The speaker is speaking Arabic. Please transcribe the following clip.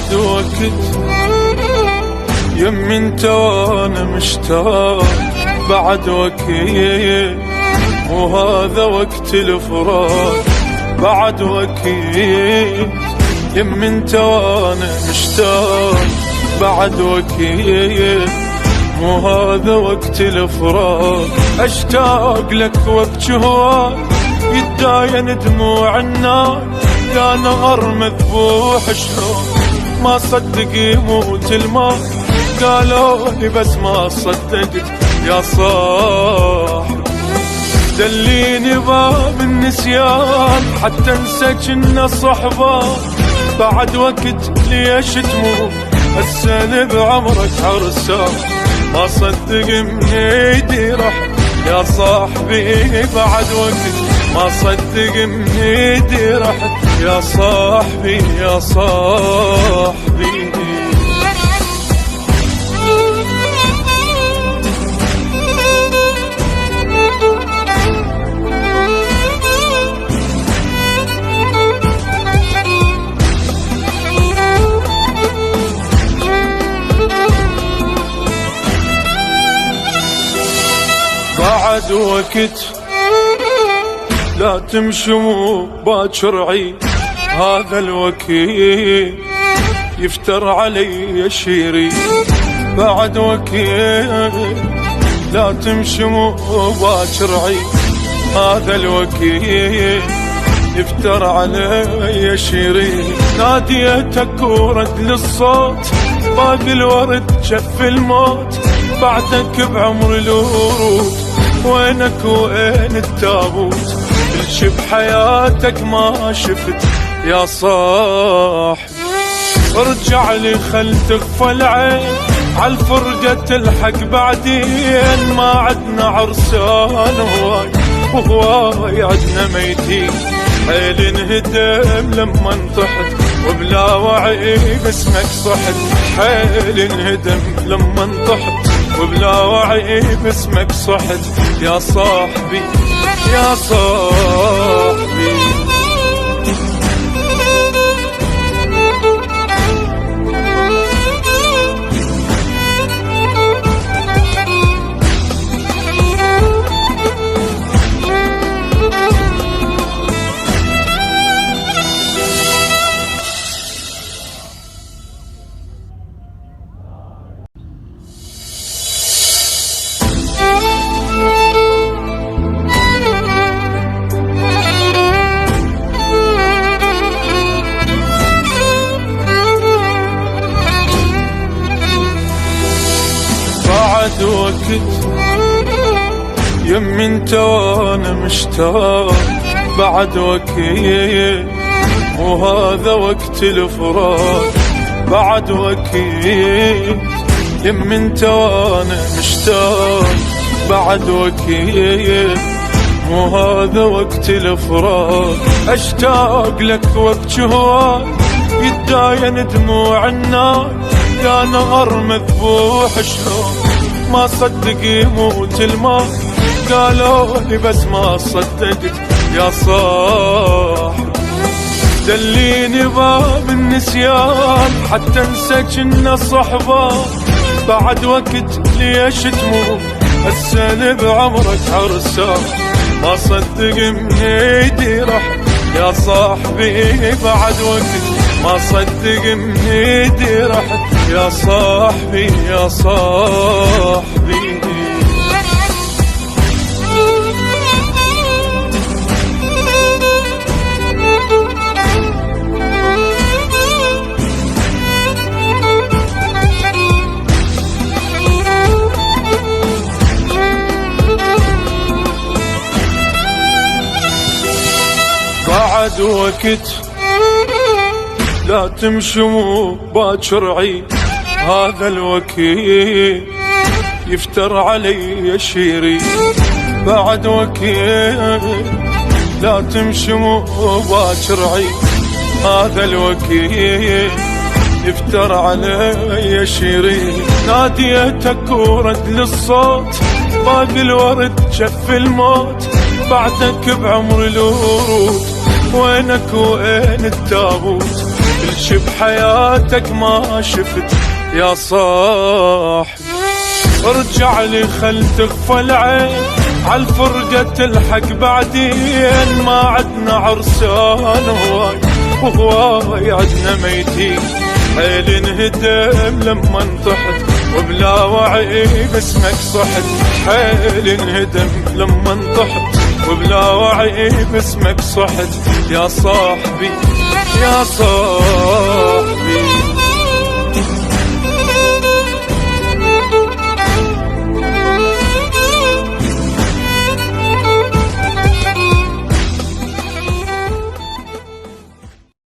بعد وقت يمي انت وانا مشتاق، بعد وقت وهذا وقت الفراق، بعد وقت يمي انت وانا مشتاق، بعد وقت وهذا وقت الفراق. اشتاق لك وقت هواك يتداين دموع النار، يا نهر مذبوح شلون ما صدق يموت الماء، قالوا لي بس ما صدقت يا صاحب. دليني باب النسيان حتى انسى كنا صحبان، بعد وقت ليش تموت هالسنة بعمرك عرسان، ما صدق من ايدي رحت يا صاحبي، بعد وقت ما صدق من ايدي رحت يا صاحبي يا صاحبي. بعد وقت لا تمشوا باكر عيد، هذا الوقت يفتر علي شيري، بعد وقت لا تمشوا باكر عيد، هذا الوقت يفتر علي شيري. ناديتك ورد للصوت باقي الورد شف الموت، بعدك بعمر الورود وينك وين التابوت، كل بحياتك ما شفت يا صاحبي. ارجع لي خل تخفى العين عالفرقة تلحق بعدين، ما عدنا عرسان هواي وهواي عدنا ميتين، حيل انهدم لما انطحت وبلا وعي باسمك صحت، حيل انهدم لما انطحت وبلا وعي باسمك صحت يا صاحبي يا صاحبي. بعد وقت يمي انت وانا مشتاق، بعد وقت وهذا وقت الفراق، بعد وقت يمي انت وانا مشتاق، بعد وقت وهذا وقت الفراق. اشتاق لك وقت هواك يتداين دموع النار، يا نهر مذبوح شلون ما صدق يموت الماء، قالوا لي بس ما صدقت يا صاحب. دليني باب النسيان حتى انسى كنا صحبان، بعد وقت ليش تموت هالسنة بعمرك عرسان، ما صدق من ايدي رحت يا صاحبي، بعد وقت ما صدق من ايدي رحت يا صاحبي يا صاحبي. بعد وقت لا تمشوا باكر عيد، هذا الوقت يفتر علي شيري، بعد وقت لا تمشوا باكر عيد، هذا الوقت يفتر علي شيري. ناديتك ورد للصوت باقي الورد شف الموت، بعدك بعمر الورود وينك وين التابوت، كل شي بحياتك ما شفت يا صاحبي. ارجع لي خل تخفى العين عالفرقة تلحق بعدين، ما عدنا عرسان وهواي عدنا ميتين. حيل انهدم لما انطحت وبلا وعي باسمك صحت، حيل انهدم لما انطحت وبلا وعي باسمك صحت يا صاحبي يا صاحبي.